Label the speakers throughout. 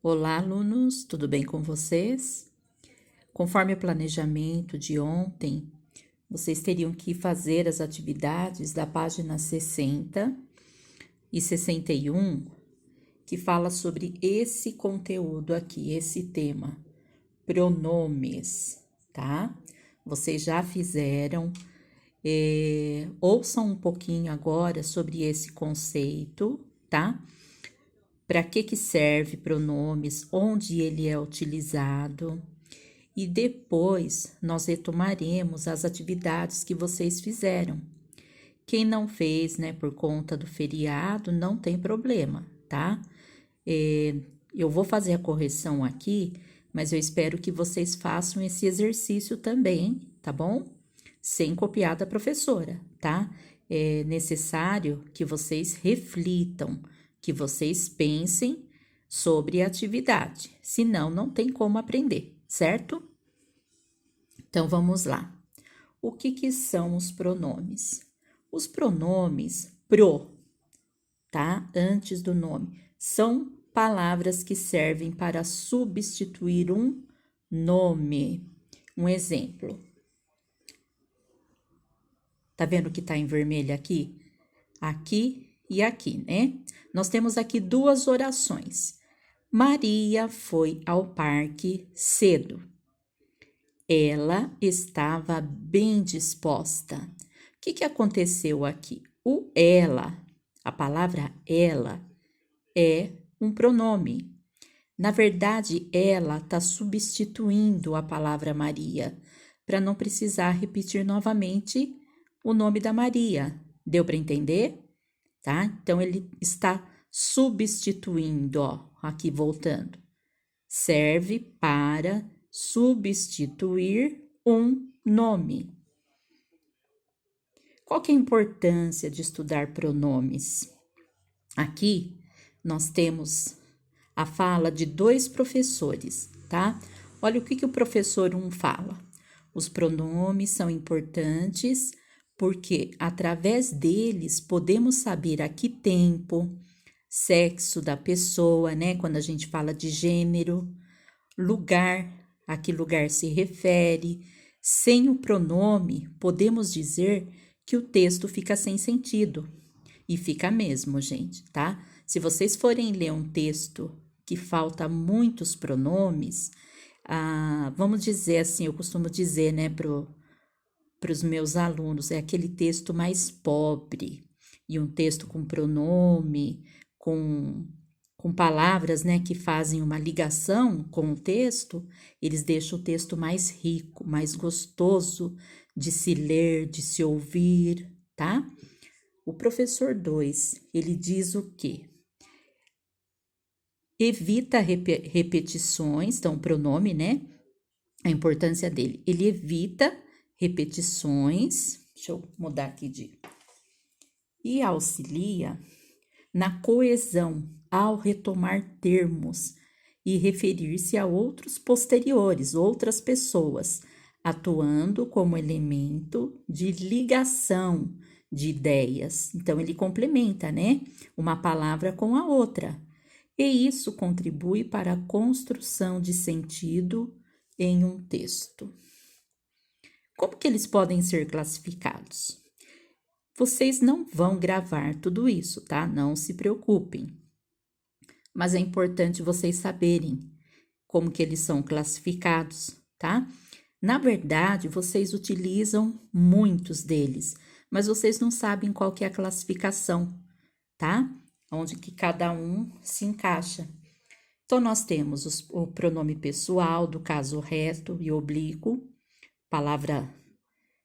Speaker 1: Olá, alunos, tudo bem com vocês? Conforme o planejamento de ontem, vocês teriam que fazer as atividades da página 60 e 61, que fala sobre esse conteúdo aqui, esse tema, pronomes, tá? Vocês já fizeram, ouçam um pouquinho agora sobre esse conceito, tá? Para que serve pronomes, onde ele é utilizado, e depois nós retomaremos as atividades que vocês fizeram. Quem não fez, né, por conta do feriado, não tem problema, tá? Eu vou fazer a correção aqui, mas eu espero que vocês façam esse exercício também, tá bom? Sem copiar da professora, tá? É necessário que vocês reflitam, que vocês pensem sobre a atividade, senão não tem como aprender, certo? Então vamos lá. O que são os pronomes? Os pronomes tá? Antes do nome, são palavras que servem para substituir um nome. Um exemplo. Tá vendo que tá em vermelho aqui? Aqui e aqui, né? Nós temos aqui duas orações. Maria foi ao parque cedo. Ela estava bem disposta. O que aconteceu aqui? O ela, a palavra ela, é um pronome. Na verdade, ela está substituindo a palavra Maria, para não precisar repetir novamente o nome da Maria. Deu para entender? Tá? Então, ele está substituindo, ó, aqui voltando. Serve para substituir um nome. Qual que é a importância de estudar pronomes? Aqui nós temos a fala de dois professores, tá? Olha o que o professor 1 fala. Os pronomes são importantes porque através deles podemos saber a que tempo, sexo da pessoa, né? Quando a gente fala de gênero, lugar, a que lugar se refere. Sem o pronome, podemos dizer que o texto fica sem sentido. E fica mesmo, gente, tá? Se vocês forem ler um texto que falta muitos pronomes, vamos dizer assim, eu costumo dizer, né, para os meus alunos, é aquele texto mais pobre, e um texto com pronome, com palavras, né, que fazem uma ligação com o texto, eles deixam o texto mais rico, mais gostoso de se ler, de se ouvir, tá? O professor 2, ele diz o quê? Evita repetições, então o pronome, né? A importância dele. Ele evita repetições, deixa eu mudar aqui e auxilia na coesão ao retomar termos e referir-se a outros posteriores, outras pessoas, atuando como elemento de ligação de ideias. Então, ele complementa, né? Uma palavra com a outra. E isso contribui para a construção de sentido em um texto. Como que eles podem ser classificados? Vocês não vão gravar tudo isso, tá? Não se preocupem. Mas é importante vocês saberem como que eles são classificados, tá? Na verdade, vocês utilizam muitos deles, mas vocês não sabem qual que é a classificação, tá? Onde que cada um se encaixa. Então, nós temos o pronome pessoal, do caso reto e oblíquo, palavra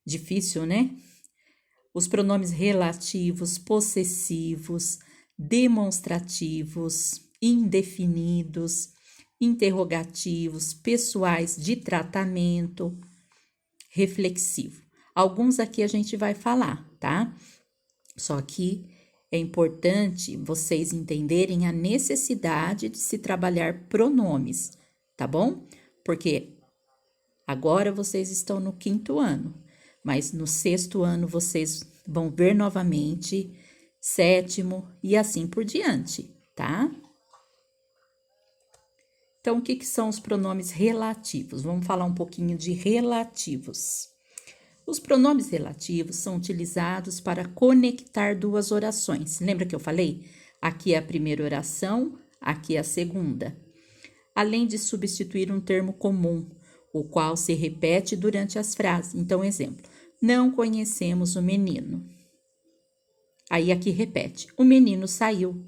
Speaker 1: difícil, né? Os pronomes relativos, possessivos, demonstrativos, indefinidos, interrogativos, pessoais de tratamento, reflexivo. Alguns aqui a gente vai falar, tá? Só que é importante vocês entenderem a necessidade de se trabalhar pronomes, tá bom? Porque agora vocês estão no 5º ano, mas no 6º ano vocês vão ver novamente, 7º e assim por diante, tá? Então, o que são os pronomes relativos? Vamos falar um pouquinho de relativos. Os pronomes relativos são utilizados para conectar duas orações. Lembra que eu falei? Aqui é a primeira oração, aqui é a segunda. Além de substituir um termo comum, o qual se repete durante as frases. Então, exemplo, não conhecemos o menino. Aí aqui repete, o menino saiu.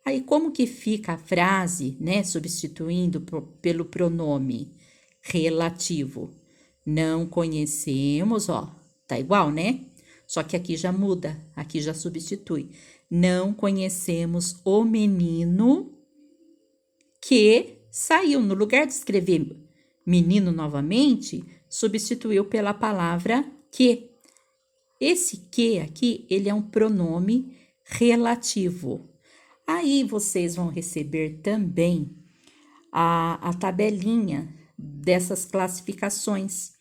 Speaker 1: Aí como que fica a frase, né, substituindo pelo pronome relativo? Não conhecemos, ó, tá igual, né? Só que aqui já muda, aqui já substitui. Não conhecemos o menino que saiu. No lugar de escrever menino novamente, substituiu pela palavra que. Esse que aqui, ele é um pronome relativo. Aí vocês vão receber também a tabelinha dessas classificações.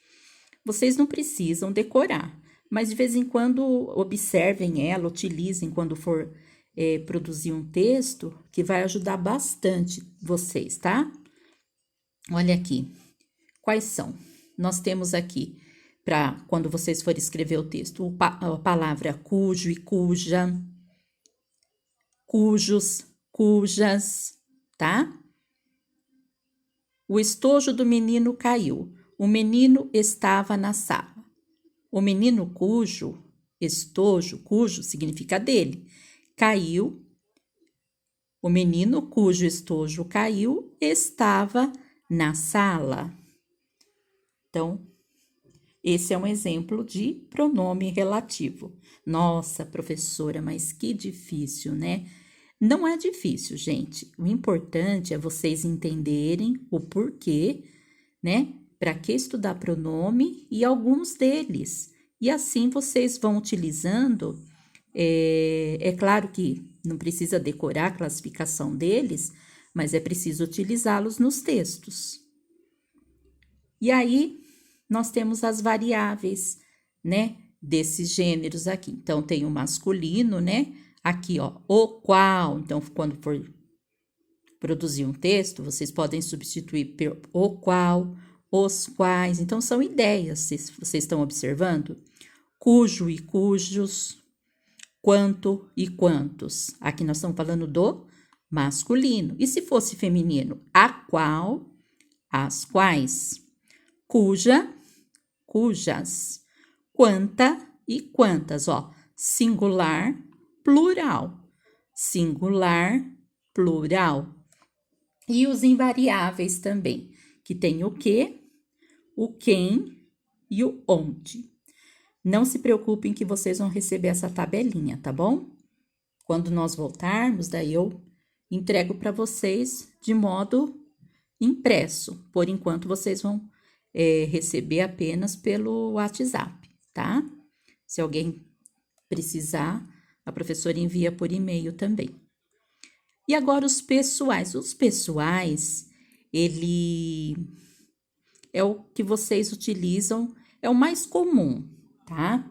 Speaker 1: Vocês não precisam decorar, mas de vez em quando observem ela, utilizem quando for produzir um texto, que vai ajudar bastante vocês, tá? Olha aqui, quais são? Nós temos aqui, para quando vocês forem escrever o texto, a palavra cujo e cuja, cujos, cujas, tá? O estojo do menino caiu. O menino estava na sala. O menino cujo, estojo, cujo significa dele, caiu. O menino cujo estojo caiu estava na sala. Então, esse é um exemplo de pronome relativo. Nossa, professora, mas que difícil, né? Não é difícil, gente. O importante é vocês entenderem o porquê, né? Para que estudar pronome e alguns deles. E assim vocês vão utilizando. É claro que não precisa decorar a classificação deles, mas é preciso utilizá-los nos textos. E aí, nós temos as variáveis, né? Desses gêneros aqui. Então, tem o masculino, né? Aqui, ó, o qual. Então, quando for produzir um texto, vocês podem substituir por o qual, os quais. Então, são ideias, vocês estão observando? Cujo e cujos, quanto e quantos. Aqui nós estamos falando do masculino. E se fosse feminino? A qual, as quais. Cuja, cujas. Quanta e quantas, ó. Singular, plural. Singular, plural. E os invariáveis também, que tem o que, o quem e o onde. Não se preocupem que vocês vão receber essa tabelinha, tá bom? Quando nós voltarmos, daí eu entrego para vocês de modo impresso. Por enquanto, vocês vão receber apenas pelo WhatsApp, tá? Se alguém precisar, a professora envia por e-mail também. E agora os pessoais. Os pessoais, ele é o que vocês utilizam, é o mais comum, tá?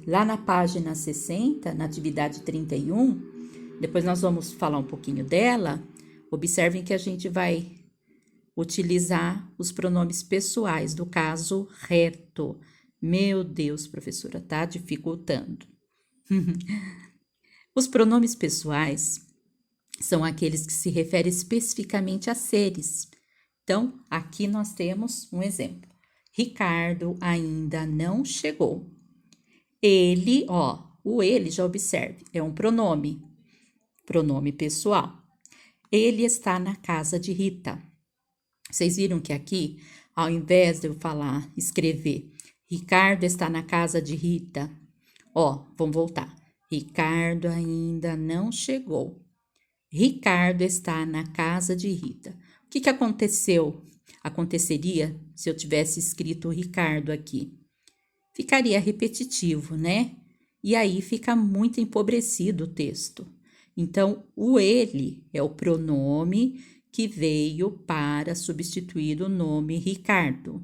Speaker 1: Lá na página 60, na atividade 31, depois nós vamos falar um pouquinho dela. Observem que a gente vai utilizar os pronomes pessoais do caso reto. Meu Deus, professora, tá dificultando. Os pronomes pessoais são aqueles que se referem especificamente a seres. Então, aqui nós temos um exemplo. Ricardo ainda não chegou. Ele, ó, o ele, já observe, é um pronome pessoal. Ele está na casa de Rita. Vocês viram que aqui, ao invés de eu escrever, Ricardo está na casa de Rita. Ó, vamos voltar. Ricardo ainda não chegou. Ricardo está na casa de Rita. O que aconteceria se eu tivesse escrito Ricardo aqui? Ficaria repetitivo, né? E aí fica muito empobrecido o texto. Então, o ele é o pronome que veio para substituir o nome Ricardo.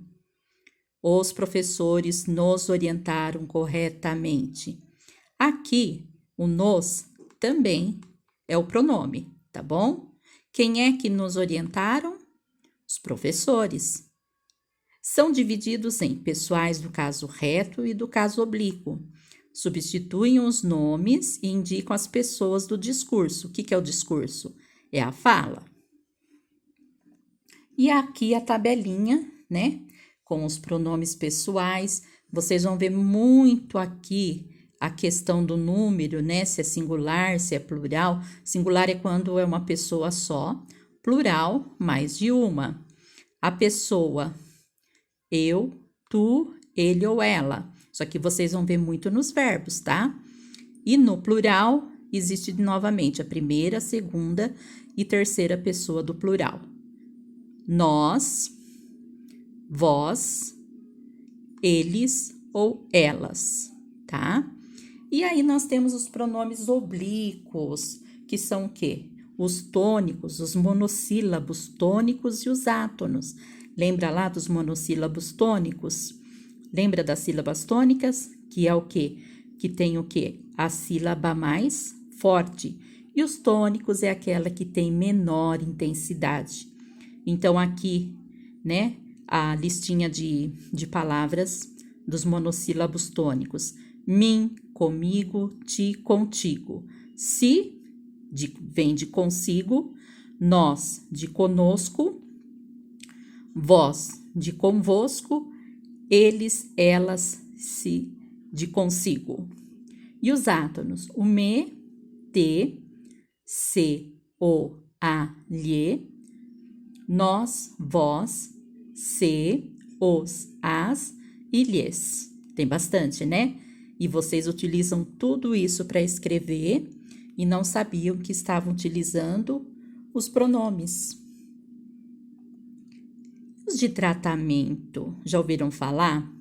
Speaker 1: Os professores nos orientaram corretamente. Aqui, o nos também é o pronome, tá bom? Quem é que nos orientaram? Os professores. São divididos em pessoais do caso reto e do caso oblíquo. Substituem os nomes e indicam as pessoas do discurso. O que é o discurso? É a fala. E aqui a tabelinha, né? Com os pronomes pessoais. Vocês vão ver muito aqui a questão do número, né? Se é singular, se é plural. Singular é quando é uma pessoa só. Plural, mais de uma. A pessoa, eu, tu, ele ou ela. Só que vocês vão ver muito nos verbos, tá? E no plural, existe novamente a primeira, segunda e terceira pessoa do plural. Nós, vós, eles ou elas, tá? E aí nós temos os pronomes oblíquos, que são o quê? Os tônicos, os monossílabos tônicos e os átonos. Lembra lá dos monossílabos tônicos? Lembra das sílabas tônicas? Que é o quê? Que tem o quê? A sílaba mais forte. E os tônicos é aquela que tem menor intensidade. Então, aqui, né, a listinha de palavras dos monossílabos tônicos. Mim, comigo, ti, contigo. Se, vem de consigo. Nós, de conosco. Vós, de convosco. Eles, elas, se, de consigo. E os átonos? O me, te, se, o, a, lhe. Nós, vós, se, os, as e lhes. Tem bastante, né? E vocês utilizam tudo isso para escrever e não sabiam que estavam utilizando os pronomes. Os de tratamento, já ouviram falar?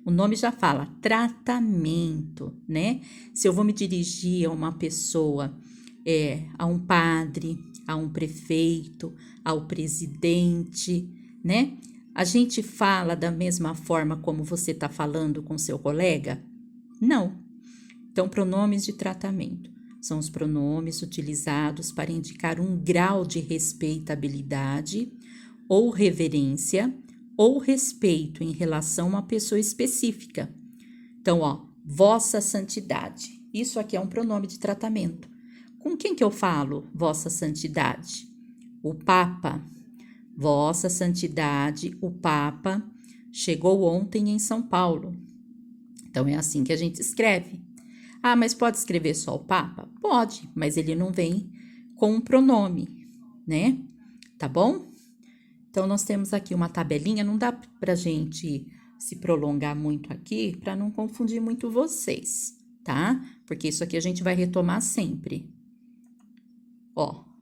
Speaker 1: O nome já fala, tratamento, né? Se eu vou me dirigir a uma pessoa, a um padre, a um prefeito, ao presidente, né? A gente fala da mesma forma como você está falando com seu colega? Não. Então, pronomes de tratamento são os pronomes utilizados para indicar um grau de respeitabilidade ou reverência ou respeito em relação a uma pessoa específica. Então, vossa santidade. Isso aqui é um pronome de tratamento. Com quem que eu falo, vossa santidade? O Papa. Vossa santidade, o Papa, chegou ontem em São Paulo. Então, é assim que a gente escreve. Ah, mas pode escrever só o Papa? Pode, mas ele não vem com um pronome, né? Tá bom? Então, nós temos aqui uma tabelinha, não dá pra gente se prolongar muito aqui, para não confundir muito vocês, tá? Porque isso aqui a gente vai retomar sempre.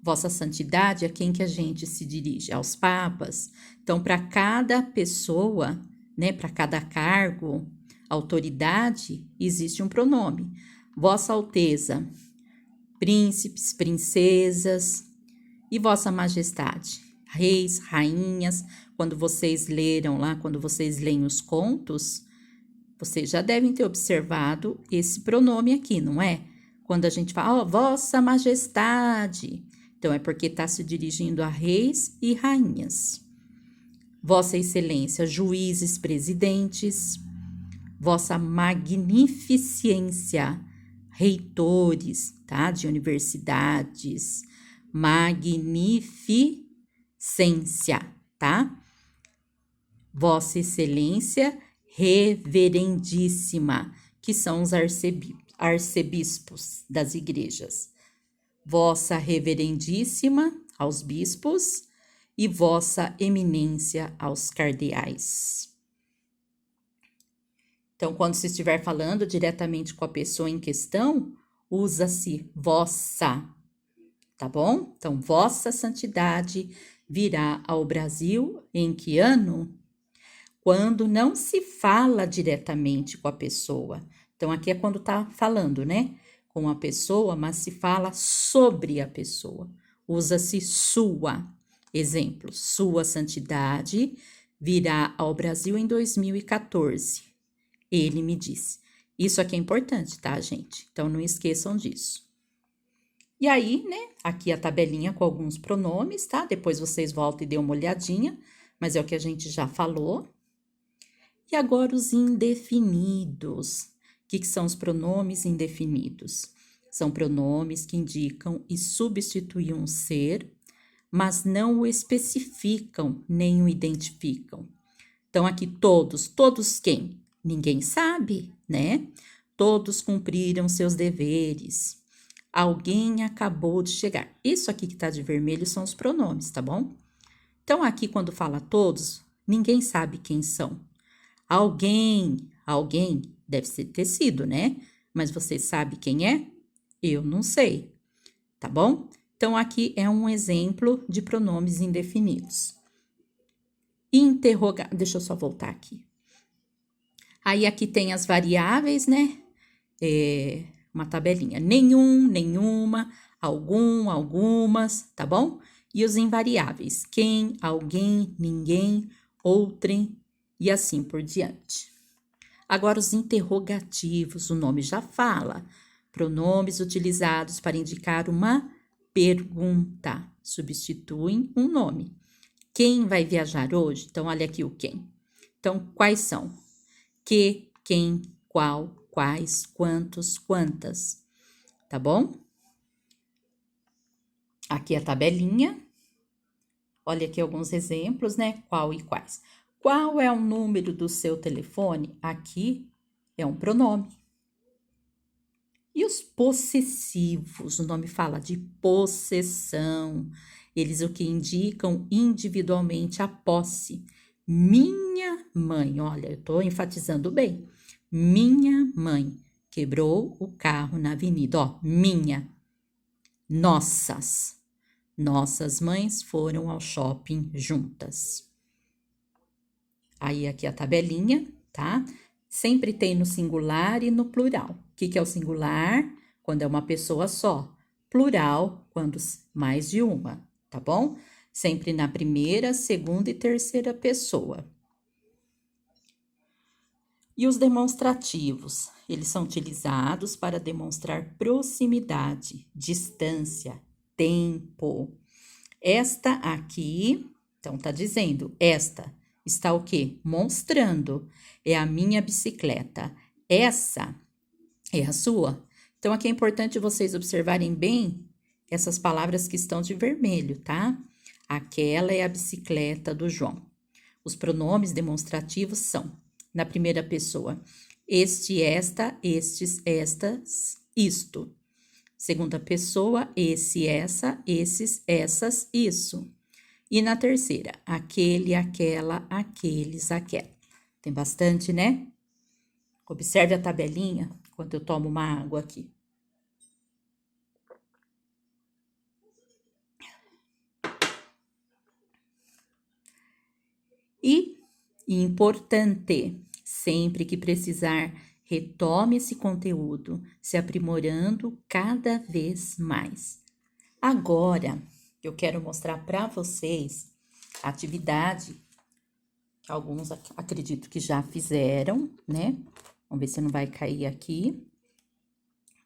Speaker 1: Vossa Santidade, a quem que a gente se dirige? Aos papas. Então, para cada pessoa, né, para cada cargo, autoridade, existe um pronome. Vossa Alteza, príncipes, princesas e Vossa Majestade. Reis, rainhas, quando vocês leram lá, quando vocês leem os contos, vocês já devem ter observado esse pronome aqui, não é? Quando a gente fala, Vossa Majestade, então é porque está se dirigindo a reis e rainhas. Vossa Excelência, juízes, presidentes, Vossa Magnificência, reitores, tá? De universidades, magnificência, tá? Vossa Excelência Reverendíssima, que são os arcebispos das igrejas. Vossa Reverendíssima aos bispos e Vossa Eminência aos cardeais. Então, quando se estiver falando diretamente com a pessoa em questão, usa-se vossa, tá bom? Então, Vossa Santidade virá ao Brasil em que ano? Quando não se fala diretamente com a pessoa. Então, aqui é quando tá falando, né? Com a pessoa, mas se fala sobre a pessoa. Usa-se sua. Exemplo, Sua Santidade virá ao Brasil em 2014. Ele me disse. Isso aqui é importante, tá, gente? Então, não esqueçam disso. E aí, né, aqui a tabelinha com alguns pronomes, tá? Depois vocês voltam e dêem uma olhadinha, mas é o que a gente já falou. E agora os indefinidos. O que são os pronomes indefinidos? São pronomes que indicam e substituem um ser, mas não o especificam nem o identificam. Então, aqui todos quem? Ninguém sabe, né? Todos cumpriram seus deveres. Alguém acabou de chegar. Isso aqui que tá de vermelho são os pronomes, tá bom? Então, aqui quando fala todos, ninguém sabe quem são. Alguém deve ter sido, né? Mas você sabe quem é? Eu não sei, tá bom? Então, aqui é um exemplo de pronomes indefinidos. Deixa eu só voltar aqui. Aí, aqui tem as variáveis, né? Uma tabelinha. Nenhum, nenhuma, algum, algumas, tá bom? E os invariáveis. Quem, alguém, ninguém, outrem e assim por diante. Agora, os interrogativos, o nome já fala. Pronomes utilizados para indicar uma pergunta. Substituem um nome. Quem vai viajar hoje? Então, olha aqui o quem. Então, quais são? Que, quem, qual, quais, quantos, quantas. Tá bom? Aqui a tabelinha. Olha aqui alguns exemplos, né? Qual e quais. Qual é o número do seu telefone? Aqui é um pronome. E os possessivos, o nome fala de possessão. Eles o que indicam individualmente a posse. Minha mãe, olha, eu tô enfatizando bem. Minha mãe quebrou o carro na avenida, ó, minha. Nossas mães foram ao shopping juntas. Aí aqui a tabelinha, tá? Sempre tem no singular e no plural. O que é o singular? Quando é uma pessoa só. Plural, quando mais de uma, tá bom? Sempre na primeira, segunda e terceira pessoa. E os demonstrativos? Eles são utilizados para demonstrar proximidade, distância, tempo. Esta aqui, então tá dizendo, esta está o quê? Mostrando. É a minha bicicleta. Essa é a sua. Então, aqui é importante vocês observarem bem essas palavras que estão de vermelho, tá? Aquela é a bicicleta do João. Os pronomes demonstrativos são, na primeira pessoa, este, esta, estes, estas, isto. Segunda pessoa, esse, essa, esses, essas, isso. E na terceira, aquele, aquela, aqueles, aquela. Tem bastante, né? Observe a tabelinha enquanto eu tomo uma água aqui. E importante, sempre que precisar, retome esse conteúdo, se aprimorando cada vez mais. Agora, eu quero mostrar para vocês a atividade que alguns acredito que já fizeram, né? Vamos ver se não vai cair aqui.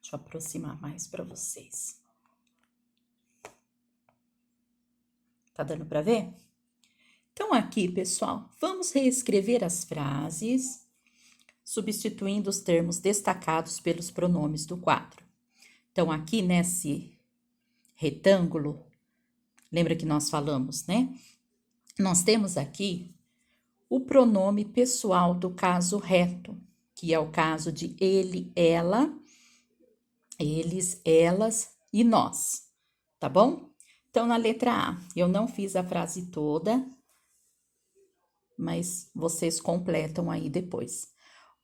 Speaker 1: Deixa eu aproximar mais para vocês. Tá dando para ver? Então, aqui, pessoal, vamos reescrever as frases, substituindo os termos destacados pelos pronomes do quadro. Então, aqui nesse retângulo, lembra que nós falamos, né? Nós temos aqui o pronome pessoal do caso reto, que é o caso de ele, ela, eles, elas e nós, tá bom? Então, na letra A, eu não fiz a frase toda, mas vocês completam aí depois.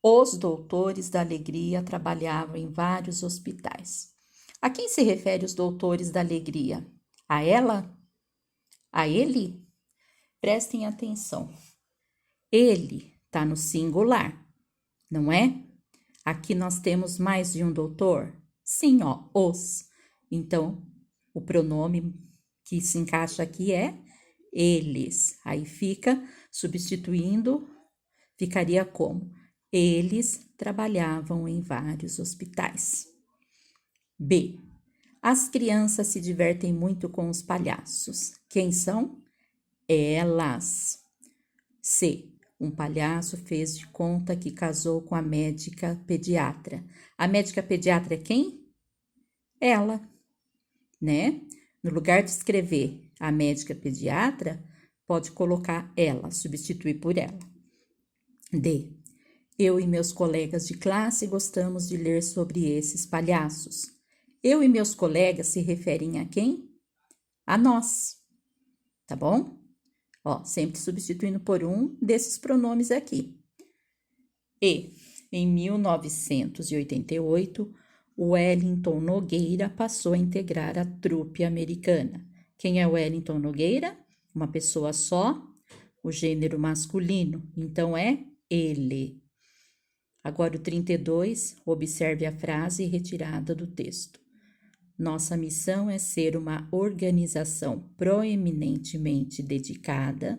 Speaker 1: Os doutores da alegria trabalhavam em vários hospitais. A quem se refere os doutores da alegria? A ela? A ele? Prestem atenção. Ele tá no singular, não é? Aqui nós temos mais de um doutor? Sim, ó, os. Então, o pronome que se encaixa aqui é eles. Aí fica substituindo, ficaria como? Eles trabalhavam em vários hospitais. B. As crianças se divertem muito com os palhaços. Quem são? Elas. C. Um palhaço fez de conta que casou com a médica pediatra. A médica pediatra é quem? Ela, né? No lugar de escrever a médica pediatra, pode colocar ela, substituir por ela. D. Eu e meus colegas de classe gostamos de ler sobre esses palhaços. Eu e meus colegas se referem a quem? A nós, tá bom? Ó, sempre substituindo por um desses pronomes aqui. E, em 1988, Wellington Nogueira passou a integrar a trupe americana. Quem é Wellington Nogueira? Uma pessoa só, o gênero masculino, então é ele. Agora o 32, observe a frase retirada do texto. Nossa missão é ser uma organização proeminentemente dedicada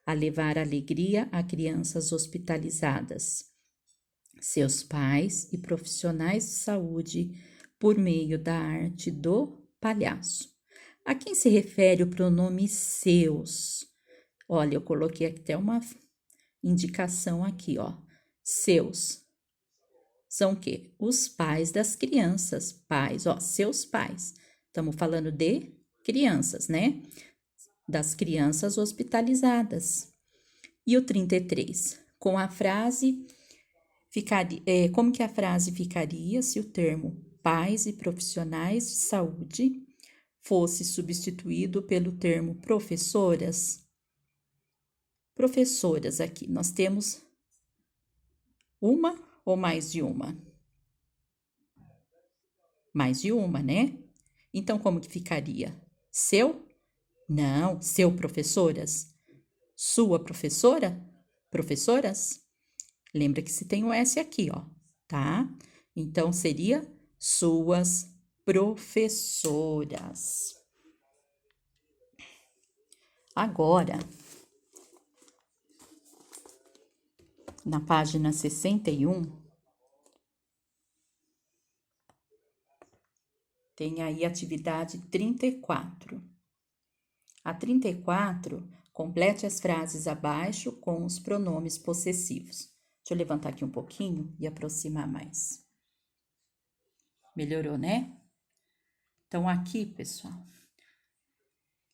Speaker 1: a levar alegria a crianças hospitalizadas, seus pais e profissionais de saúde por meio da arte do palhaço. A quem se refere o pronome seus? Olha, eu coloquei até uma indicação aqui, ó. Seus. São o quê? Os pais das crianças. Pais, ó, seus pais. Estamos falando de crianças, né? Das crianças hospitalizadas. E o 33. Com a frase, como que a frase ficaria se o termo pais e profissionais de saúde fosse substituído pelo termo professoras? Professoras aqui, nós temos uma ou mais de uma? Mais de uma, né? Então, como que ficaria? Seu? Não, seu professoras. Sua professora? Professoras? Lembra que se tem o S aqui, ó, tá? Então, seria suas professoras. Agora, na página 61, tem aí a atividade 34. A 34, complete as frases abaixo com os pronomes possessivos. Deixa eu levantar aqui um pouquinho e aproximar mais. Melhorou, né? Então, aqui, pessoal,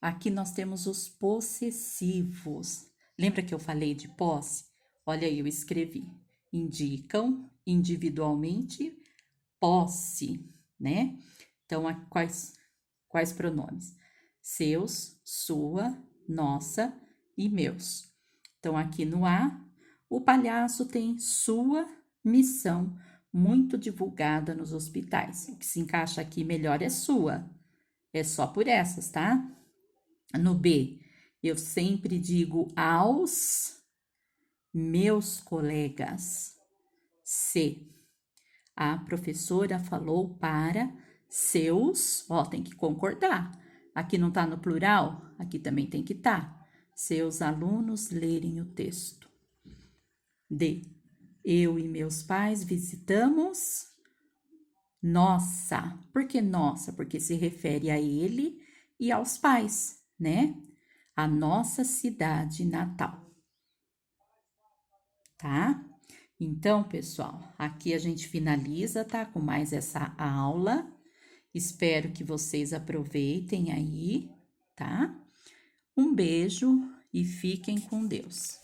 Speaker 1: aqui nós temos os possessivos. Lembra que eu falei de posse? Olha aí, eu escrevi. Indicam individualmente posse, né? Então, quais pronomes? Seus, sua, nossa e meus. Então, aqui no A, o palhaço tem sua missão muito divulgada nos hospitais. O que se encaixa aqui melhor é sua. É só por essas, tá? No B, eu sempre digo aos meus colegas. C, a professora falou para seus, ó, tem que concordar. Aqui não tá no plural, aqui também tem que tá. Seus alunos lerem o texto. D, eu e meus pais visitamos nossa. Por que nossa? Porque se refere a ele e aos pais, né? A nossa cidade natal. Tá? Então, pessoal, aqui a gente finaliza, tá? Com mais essa aula. Espero que vocês aproveitem aí, tá? Um beijo e fiquem com Deus.